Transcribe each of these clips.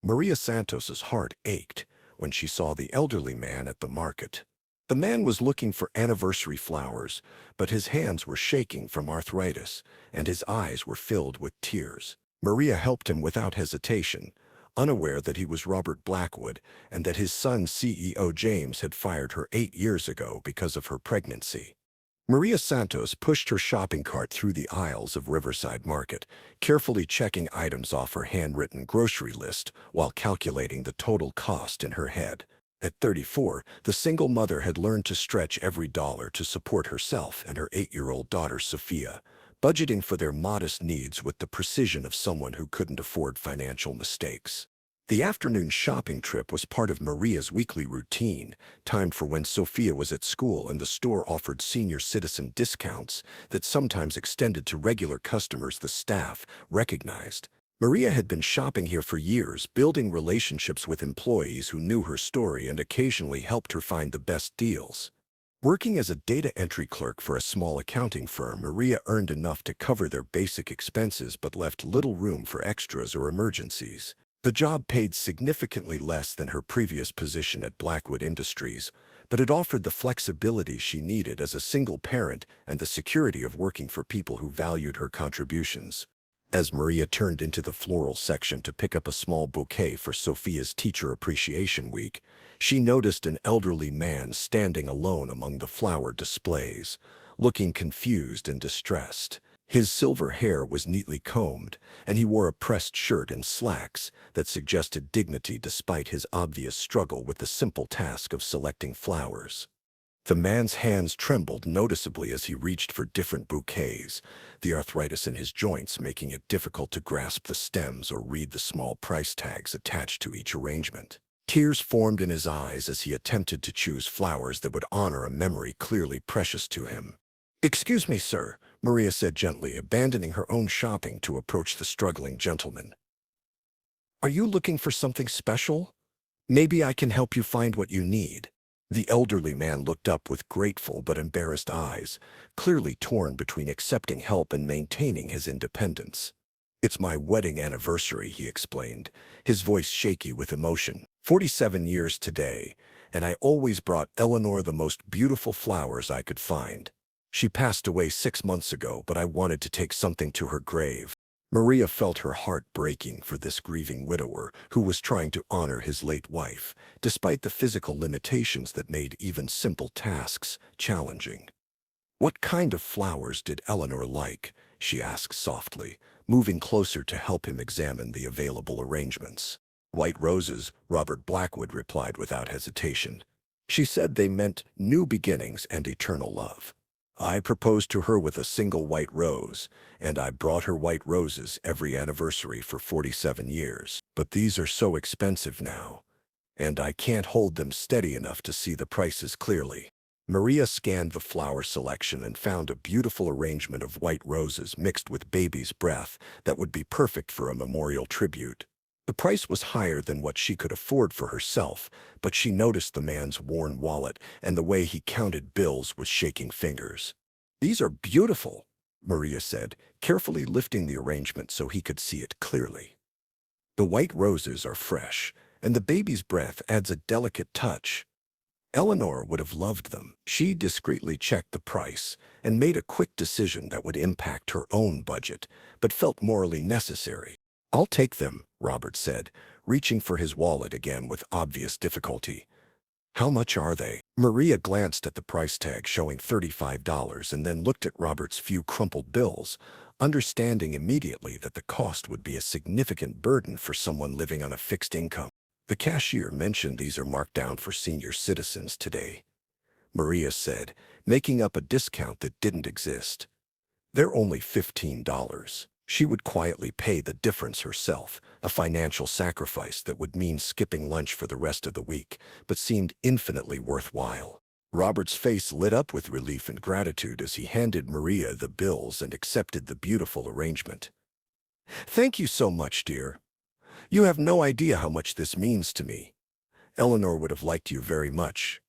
Maria Santos's heart ached when she saw the elderly man at the market. The man was looking for anniversary flowers, but his hands were shaking from arthritis, and his eyes were filled with tears. Maria helped him without hesitation, unaware that he was Robert Blackwood and that his son CEO James had fired her 8 years ago because of her pregnancy. Maria Santos pushed her shopping cart through the aisles of Riverside Market, carefully checking items off her handwritten grocery list while calculating the total cost in her head. At 34, the single mother had learned to stretch every dollar to support herself and her 8-year-old daughter Sophia, budgeting for their modest needs with the precision of someone who couldn't afford financial mistakes. The afternoon shopping trip was part of Maria's weekly routine, timed for when Sophia was at school and the store offered senior citizen discounts that sometimes extended to regular customers the staff recognized. Maria had been shopping here for years, building relationships with employees who knew her story and occasionally helped her find the best deals. Working as a data entry clerk for a small accounting firm, Maria earned enough to cover their basic expenses but left little room for extras or emergencies. The job paid significantly less than her previous position at Blackwood Industries, but it offered the flexibility she needed as a single parent and the security of working for people who valued her contributions. As Maria turned into the floral section to pick up a small bouquet for Sophia's Teacher Appreciation Week, she noticed an elderly man standing alone among the flower displays, looking confused and distressed. His silver hair was neatly combed, and he wore a pressed shirt and slacks that suggested dignity despite his obvious struggle with the simple task of selecting flowers. The man's hands trembled noticeably as he reached for different bouquets, the arthritis in his joints making it difficult to grasp the stems or read the small price tags attached to each arrangement. Tears formed in his eyes as he attempted to choose flowers that would honor a memory clearly precious to him. "Excuse me, sir," Maria said gently, abandoning her own shopping to approach the struggling gentleman. "Are you looking for something special? Maybe I can help you find what you need." The elderly man looked up with grateful but embarrassed eyes, clearly torn between accepting help and maintaining his independence. "It's my wedding anniversary," he explained, his voice shaky with emotion. 47 years today, and I always brought Eleanor the most beautiful flowers I could find. She passed away 6 months ago, but I wanted to take something to her grave." Maria felt her heart breaking for this grieving widower who was trying to honor his late wife, despite the physical limitations that made even simple tasks challenging. "What kind of flowers did Eleanor like?" she asked softly, moving closer to help him examine the available arrangements. "White roses," Robert Blackwood replied without hesitation. "She said they meant new beginnings and eternal love. I proposed to her with a single white rose, and I brought her white roses every anniversary for 47 years. But these are so expensive now, and I can't hold them steady enough to see the prices clearly." Maria scanned the flower selection and found a beautiful arrangement of white roses mixed with baby's breath that would be perfect for a memorial tribute. The price was higher than what she could afford for herself, but she noticed the man's worn wallet and the way he counted bills with shaking fingers. "These are beautiful," Maria said, carefully lifting the arrangement so he could see it clearly. "The white roses are fresh, and the baby's breath adds a delicate touch. Eleanor would have loved them." She discreetly checked the price and made a quick decision that would impact her own budget, but felt morally necessary. "I'll take them," Robert said, reaching for his wallet again with obvious difficulty. "How much are they?" Maria glanced at the price tag showing $35 and then looked at Robert's few crumpled bills, understanding immediately that the cost would be a significant burden for someone living on a fixed income. "The cashier mentioned these are marked down for senior citizens today," Maria said, making up a discount that didn't exist. "They're only $15. She would quietly pay the difference herself, a financial sacrifice that would mean skipping lunch for the rest of the week, but seemed infinitely worthwhile. Robert's face lit up with relief and gratitude as he handed Maria the bills and accepted the beautiful arrangement. "Thank you so much, dear. You have no idea how much this means to me. Eleanor would have liked you very much.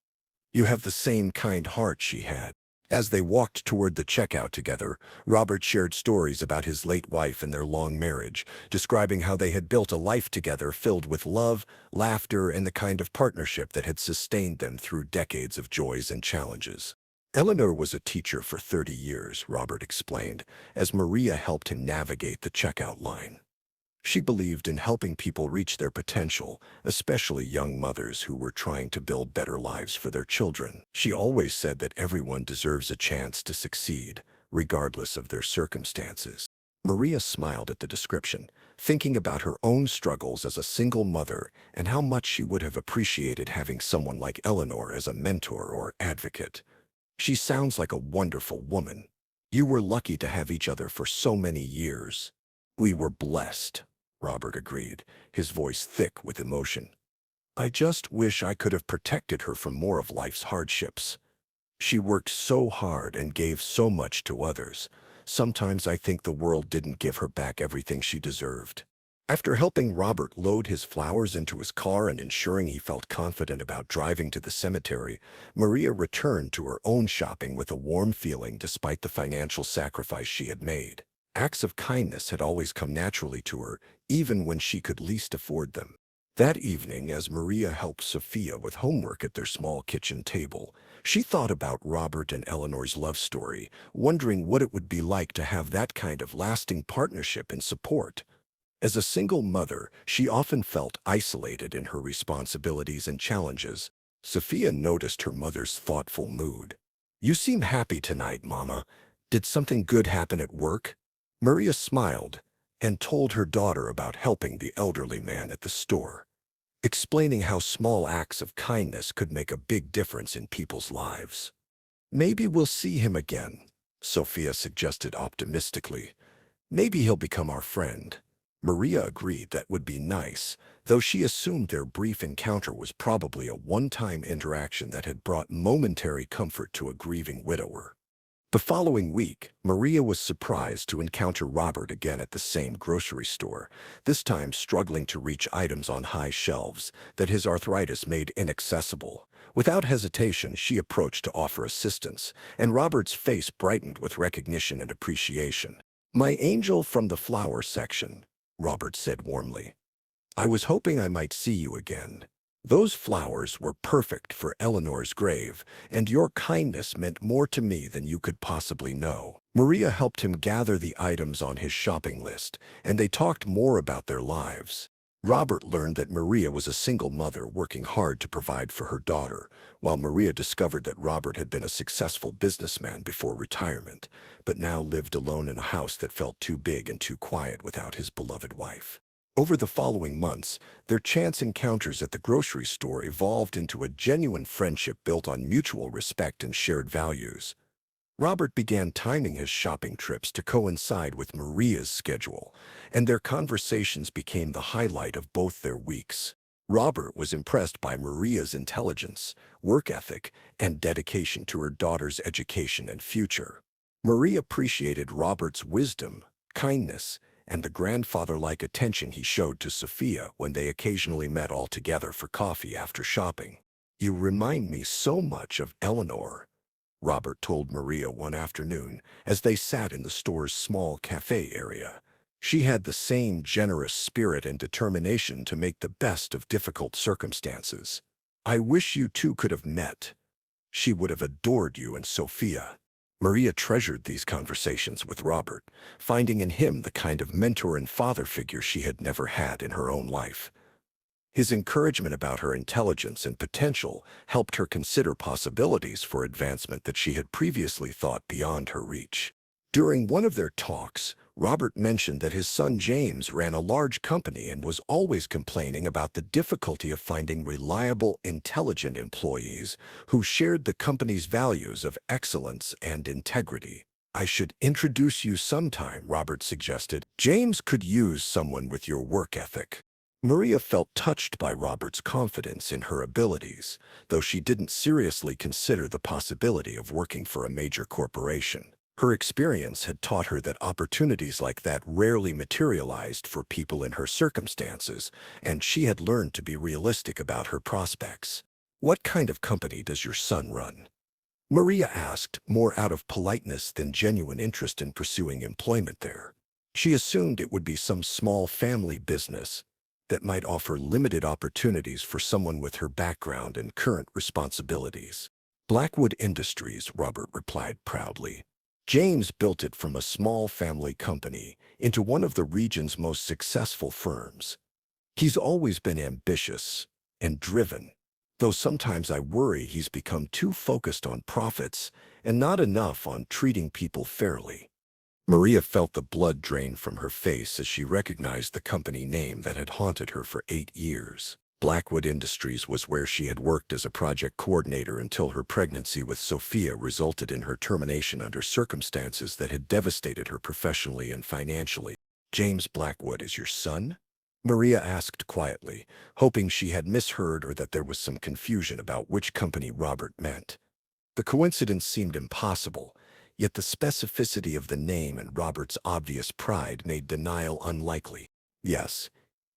You have the same kind heart she had." As they walked toward the checkout together, Robert shared stories about his late wife and their long marriage, describing how they had built a life together filled with love, laughter, and the kind of partnership that had sustained them through decades of joys and challenges. Eleanor was a teacher for 30 years, Robert explained, as Maria helped him navigate the checkout line. She believed in helping people reach their potential, especially young mothers who were trying to build better lives for their children. She always said that everyone deserves a chance to succeed, regardless of their circumstances. Maria smiled at the description, thinking about her own struggles as a single mother and how much she would have appreciated having someone like Eleanor as a mentor or advocate. She sounds like a wonderful woman. You were lucky to have each other for so many years. We were blessed, Robert agreed, his voice thick with emotion. I just wish I could have protected her from more of life's hardships. She worked so hard and gave so much to others. Sometimes I think the world didn't give her back everything she deserved. After helping Robert load his flowers into his car and ensuring he felt confident about driving to the cemetery, Maria returned to her own shopping with a warm feeling despite the financial sacrifice she had made. Acts of kindness had always come naturally to her, even when she could least afford them. That evening, as Maria helped Sophia with homework at their small kitchen table, she thought about Robert and Eleanor's love story, wondering what it would be like to have that kind of lasting partnership and support. As a single mother, she often felt isolated in her responsibilities and challenges. Sophia noticed her mother's thoughtful mood. You seem happy tonight, Mama. Did something good happen at work? Maria smiled and told her daughter about helping the elderly man at the store, explaining how small acts of kindness could make a big difference in people's lives. Maybe we'll see him again, Sophia suggested optimistically. Maybe he'll become our friend. Maria agreed that would be nice, though she assumed their brief encounter was probably a one-time interaction that had brought momentary comfort to a grieving widower. The following week, Maria was surprised to encounter Robert again at the same grocery store, this time struggling to reach items on high shelves that his arthritis made inaccessible. Without hesitation, she approached to offer assistance, and Robert's face brightened with recognition and appreciation. My angel from the flower section, Robert said warmly. I was hoping I might see you again. Those flowers were perfect for Eleanor's grave, and your kindness meant more to me than you could possibly know. Maria helped him gather the items on his shopping list, and they talked more about their lives. Robert learned that Maria was a single mother working hard to provide for her daughter, while Maria discovered that Robert had been a successful businessman before retirement, but now lived alone in a house that felt too big and too quiet without his beloved wife. Over the following months, their chance encounters at the grocery store evolved into a genuine friendship built on mutual respect and shared values. Robert began timing his shopping trips to coincide with Maria's schedule, and their conversations became the highlight of both their weeks. Robert was impressed by Maria's intelligence, work ethic, and dedication to her daughter's education and future. Maria appreciated Robert's wisdom, kindness, and the grandfather-like attention he showed to Sophia when they occasionally met all together for coffee after shopping. You remind me so much of Eleanor, Robert told Maria one afternoon as they sat in the store's small cafe area. She had the same generous spirit and determination to make the best of difficult circumstances. I wish you two could have met. She would have adored you and Sophia. Maria treasured these conversations with Robert, finding in him the kind of mentor and father figure she had never had in her own life. His encouragement about her intelligence and potential helped her consider possibilities for advancement that she had previously thought beyond her reach. During one of their talks, Robert mentioned that his son James ran a large company and was always complaining about the difficulty of finding reliable, intelligent employees who shared the company's values of excellence and integrity. I should introduce you sometime, Robert suggested. James could use someone with your work ethic. Maria felt touched by Robert's confidence in her abilities, though she didn't seriously consider the possibility of working for a major corporation. Her experience had taught her that opportunities like that rarely materialized for people in her circumstances, and she had learned to be realistic about her prospects. What kind of company does your son run? Maria asked, more out of politeness than genuine interest in pursuing employment there. She assumed it would be some small family business that might offer limited opportunities for someone with her background and current responsibilities. Blackwood Industries, Robert replied proudly. James built it from a small family company into one of the region's most successful firms. He's always been ambitious and driven, though sometimes I worry he's become too focused on profits and not enough on treating people fairly. Maria felt the blood drain from her face as she recognized the company name that had haunted her for 8 years. Blackwood Industries was where she had worked as a project coordinator until her pregnancy with Sophia resulted in her termination under circumstances that had devastated her professionally and financially. "James Blackwood is your son?" Maria asked quietly, hoping she had misheard or that there was some confusion about which company Robert meant. The coincidence seemed impossible, yet the specificity of the name and Robert's obvious pride made denial unlikely. "Yes,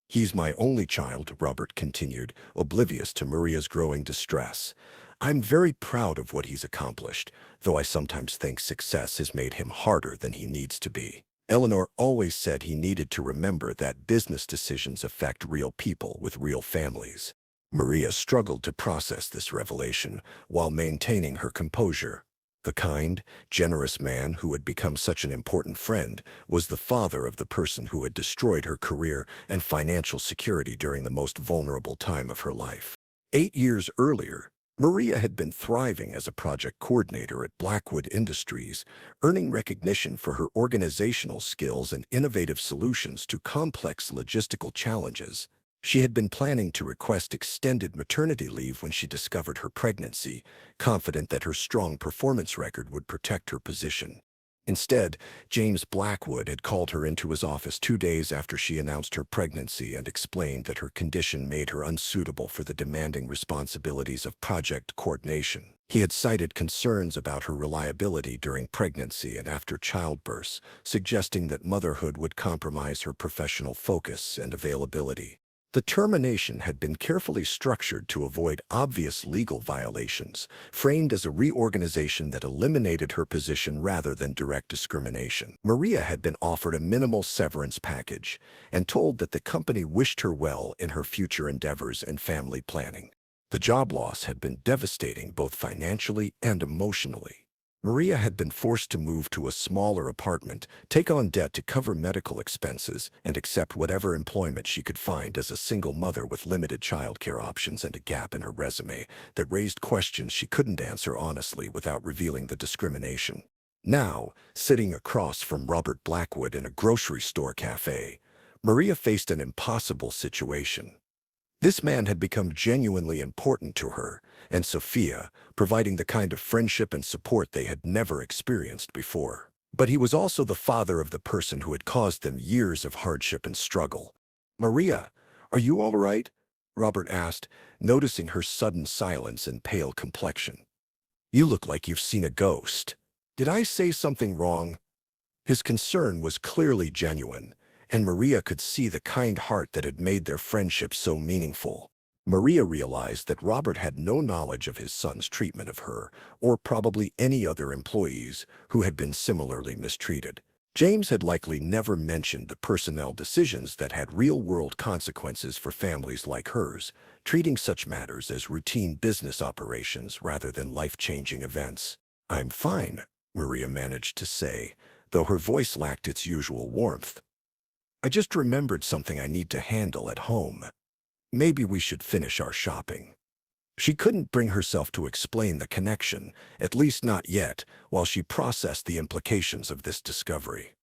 he's my only child," Robert continued, oblivious to Maria's growing distress. "I'm very proud of what he's accomplished, though I sometimes think success has made him harder than he needs to be. Eleanor always said he needed to remember that business decisions affect real people with real families." Maria struggled to process this revelation while maintaining her composure. The kind, generous man who had become such an important friend was the father of the person who had destroyed her career and financial security during the most vulnerable time of her life. 8 years earlier, Maria had been thriving as a project coordinator at Blackwood Industries, earning recognition for her organizational skills and innovative solutions to complex logistical challenges. She had been planning to request extended maternity leave when she discovered her pregnancy, confident that her strong performance record would protect her position. Instead, James Blackwood had called her into his office 2 days after she announced her pregnancy and explained that her condition made her unsuitable for the demanding responsibilities of project coordination. He had cited concerns about her reliability during pregnancy and after childbirth, suggesting that motherhood would compromise her professional focus and availability. The termination had been carefully structured to avoid obvious legal violations, framed as a reorganization that eliminated her position rather than direct discrimination. Maria had been offered a minimal severance package and told that the company wished her well in her future endeavors and family planning. The job loss had been devastating both financially and emotionally. Maria had been forced to move to a smaller apartment, take on debt to cover medical expenses, and accept whatever employment she could find as a single mother with limited childcare options and a gap in her resume that raised questions she couldn't answer honestly without revealing the discrimination. Now, sitting across from Robert Blackwood in a grocery store cafe, Maria faced an impossible situation. This man had become genuinely important to her and Sophia, providing the kind of friendship and support they had never experienced before. But he was also the father of the person who had caused them years of hardship and struggle. "Maria, are you all right?" Robert asked, noticing her sudden silence and pale complexion. "You look like you've seen a ghost. Did I say something wrong?" His concern was clearly genuine, and Maria could see the kind heart that had made their friendship so meaningful. Maria realized that Robert had no knowledge of his son's treatment of her, or probably any other employees who had been similarly mistreated. James had likely never mentioned the personnel decisions that had real-world consequences for families like hers, treating such matters as routine business operations rather than life-changing events. "I'm fine," Maria managed to say, though her voice lacked its usual warmth. "I just remembered something I need to handle at home. Maybe we should finish our shopping." She couldn't bring herself to explain the connection, at least not yet, while she processed the implications of this discovery.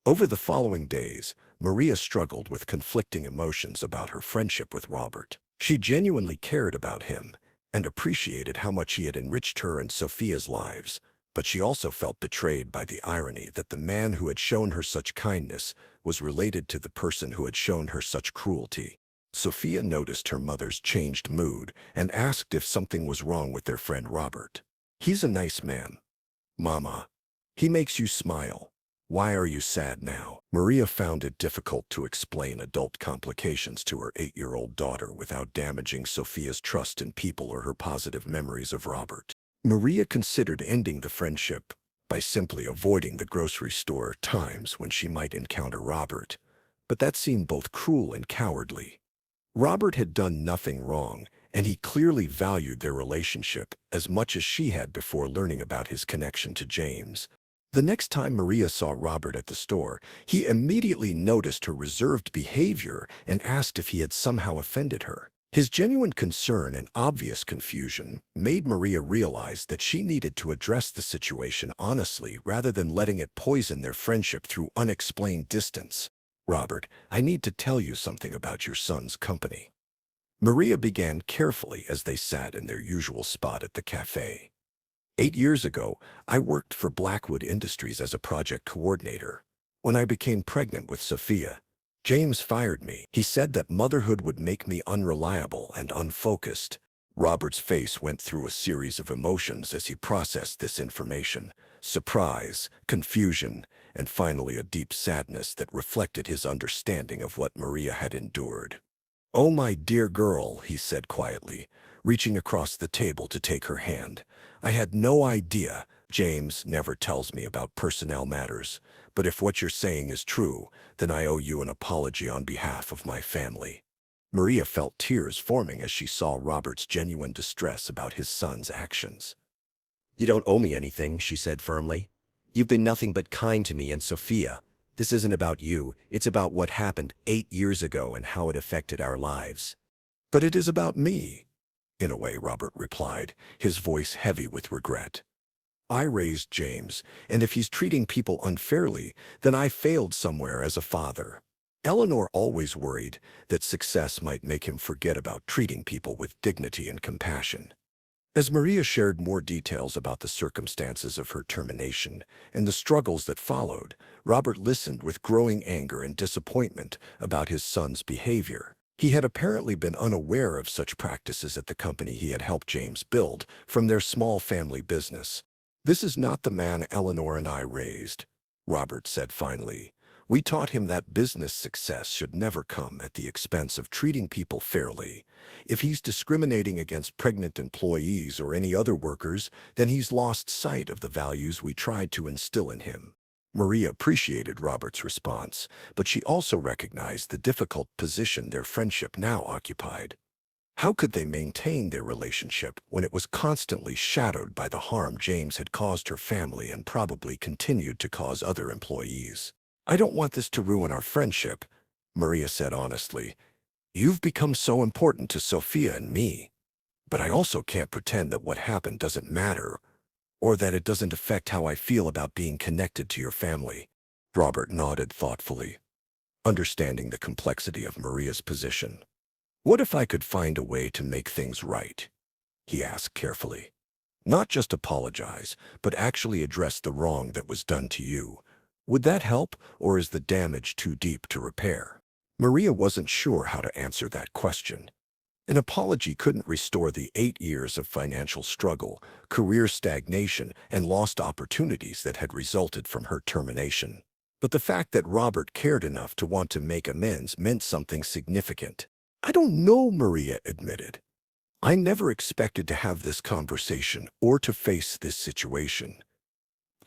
Over the following days, Maria struggled with conflicting emotions about her friendship with Robert. She genuinely cared about him and appreciated how much he had enriched her and Sophia's lives, but she also felt betrayed by the irony that the man who had shown her such kindness was related to the person who had shown her such cruelty. Sophia noticed her mother's changed mood and asked if something was wrong with their friend Robert. "He's a nice man, Mama. He makes you smile. Why are you sad now?" Maria found it difficult to explain adult complications to her 8-year-old daughter without damaging Sophia's trust in people or her positive memories of Robert. Maria considered ending the friendship by simply avoiding the grocery store times when she might encounter Robert, but that seemed both cruel and cowardly. Robert had done nothing wrong, and he clearly valued their relationship as much as she had before learning about his connection to James. The next time Maria saw Robert at the store, he immediately noticed her reserved behavior and asked if he had somehow offended her. His genuine concern and obvious confusion made Maria realize that she needed to address the situation honestly rather than letting it poison their friendship through unexplained distance. "Robert, I need to tell you something about your son's company." Maria began carefully as they sat in their usual spot at the cafe. "8 years ago, I worked for Blackwood Industries as a project coordinator. When I became pregnant with Sophia, James fired me. He said that motherhood would make me unreliable and unfocused." Robert's face went through a series of emotions as he processed this information: surprise, confusion, and finally a deep sadness that reflected his understanding of what Maria had endured. "Oh, my dear girl," he said quietly, reaching across the table to take her hand. "I had no idea. James never tells me about personnel matters, but if what you're saying is true, then I owe you an apology on behalf of my family." Maria felt tears forming as she saw Robert's genuine distress about his son's actions. "You don't owe me anything," she said firmly. "You've been nothing but kind to me and Sophia. This isn't about you, it's about what happened 8 years ago and how it affected our lives." "But it is about me," in a way, Robert replied, his voice heavy with regret. "I raised James, and if he's treating people unfairly, then I failed somewhere as a father." Eleanor always worried that success might make him forget about treating people with dignity and compassion. As Maria shared more details about the circumstances of her termination and the struggles that followed, Robert listened with growing anger and disappointment about his son's behavior. He had apparently been unaware of such practices at the company he had helped James build from their small family business. "This is not the man Eleanor and I raised," Robert said finally. "We taught him that business success should never come at the expense of treating people fairly. If he's discriminating against pregnant employees or any other workers, then he's lost sight of the values we tried to instill in him." Maria appreciated Robert's response, but she also recognized the difficult position their friendship now occupied. How could they maintain their relationship when it was constantly shadowed by the harm James had caused her family and probably continued to cause other employees? "I don't want this to ruin our friendship," Maria said honestly. "You've become so important to Sophia and me. But I also can't pretend that what happened doesn't matter, or that it doesn't affect how I feel about being connected to your family." Robert nodded thoughtfully, understanding the complexity of Maria's position. "What if I could find a way to make things right?" he asked carefully. "Not just apologize, but actually address the wrong that was done to you. Would that help, or is the damage too deep to repair?" Maria wasn't sure how to answer that question. An apology couldn't restore the 8 years of financial struggle, career stagnation, and lost opportunities that had resulted from her termination. But the fact that Robert cared enough to want to make amends meant something significant. "I don't know," Maria admitted. "I never expected to have this conversation or to face this situation.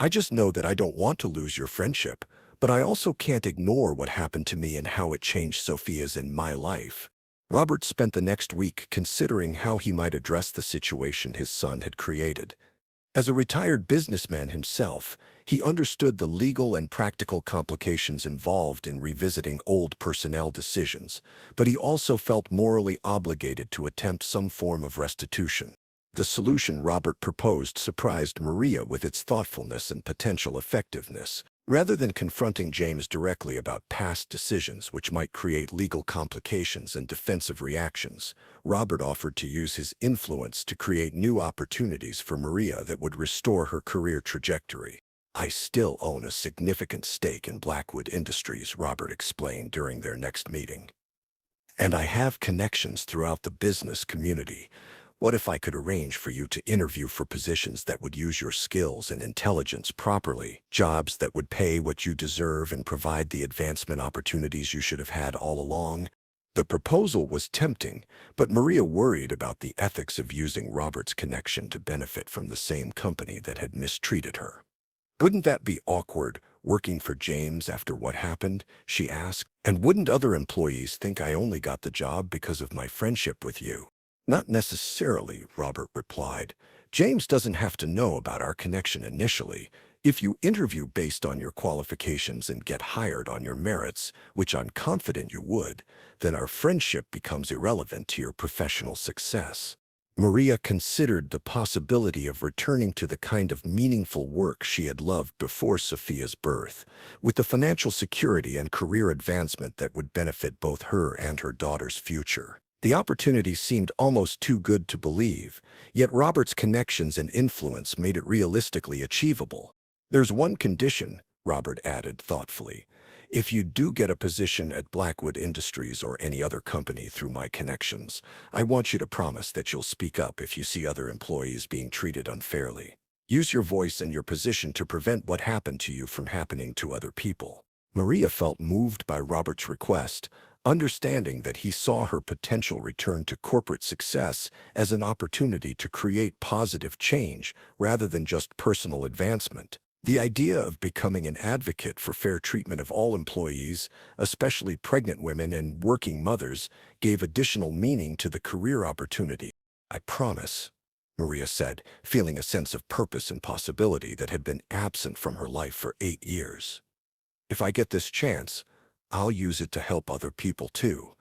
I just know that I don't want to lose your friendship, but I also can't ignore what happened to me and how it changed Sophia's and my life." Robert spent the next week considering how he might address the situation his son had created. As a retired businessman himself, he understood the legal and practical complications involved in revisiting old personnel decisions, but he also felt morally obligated to attempt some form of restitution. The solution Robert proposed surprised Maria with its thoughtfulness and potential effectiveness. Rather than confronting James directly about past decisions which might create legal complications and defensive reactions, Robert offered to use his influence to create new opportunities for Maria that would restore her career trajectory. "I still own a significant stake in Blackwood Industries," Robert explained during their next meeting. "And I have connections throughout the business community. What if I could arrange for you to interview for positions that would use your skills and intelligence properly, jobs that would pay what you deserve and provide the advancement opportunities you should have had all along?" The proposal was tempting, but Maria worried about the ethics of using Robert's connection to benefit from the same company that had mistreated her. "Wouldn't that be awkward, working for James after what happened?" she asked. "And wouldn't other employees think I only got the job because of my friendship with you?" "Not necessarily," Robert replied. "James doesn't have to know about our connection initially. If you interview based on your qualifications and get hired on your merits, which I'm confident you would, then our friendship becomes irrelevant to your professional success." Maria considered the possibility of returning to the kind of meaningful work she had loved before Sophia's birth, with the financial security and career advancement that would benefit both her and her daughter's future. The opportunity seemed almost too good to believe, yet Robert's connections and influence made it realistically achievable. "There's one condition," Robert added thoughtfully. "If you do get a position at Blackwood Industries or any other company through my connections, I want you to promise that you'll speak up if you see other employees being treated unfairly. Use your voice and your position to prevent what happened to you from happening to other people." Maria felt moved by Robert's request, understanding that he saw her potential return to corporate success as an opportunity to create positive change rather than just personal advancement. The idea of becoming an advocate for fair treatment of all employees, especially pregnant women and working mothers, gave additional meaning to the career opportunity. "I promise," Maria said, feeling a sense of purpose and possibility that had been absent from her life for 8 years. "If I get this chance, I'll use it to help other people too.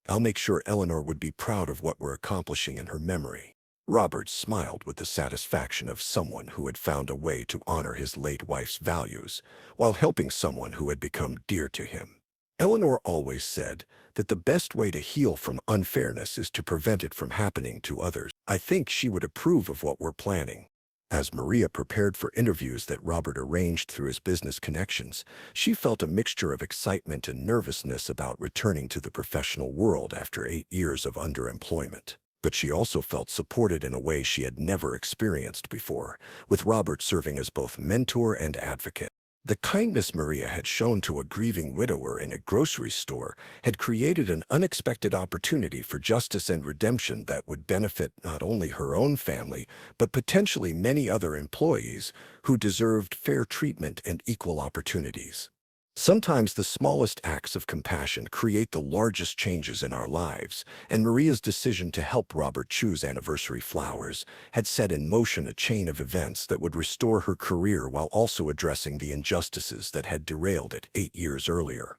I'll make sure Eleanor would be proud of what we're accomplishing in her memory." Robert smiled with the satisfaction of someone who had found a way to honor his late wife's values while helping someone who had become dear to him. Eleanor always said that the best way to heal from unfairness is to prevent it from happening to others. "I think she would approve of what we're planning." As Maria prepared for interviews that Robert arranged through his business connections, she felt a mixture of excitement and nervousness about returning to the professional world after 8 years of underemployment. But she also felt supported in a way she had never experienced before, with Robert serving as both mentor and advocate. The kindness Maria had shown to a grieving widower in a grocery store had created an unexpected opportunity for justice and redemption that would benefit not only her own family, but potentially many other employees who deserved fair treatment and equal opportunities. Sometimes the smallest acts of compassion create the largest changes in our lives, and Maria's decision to help Robert choose anniversary flowers had set in motion a chain of events that would restore her career while also addressing the injustices that had derailed it 8 years earlier.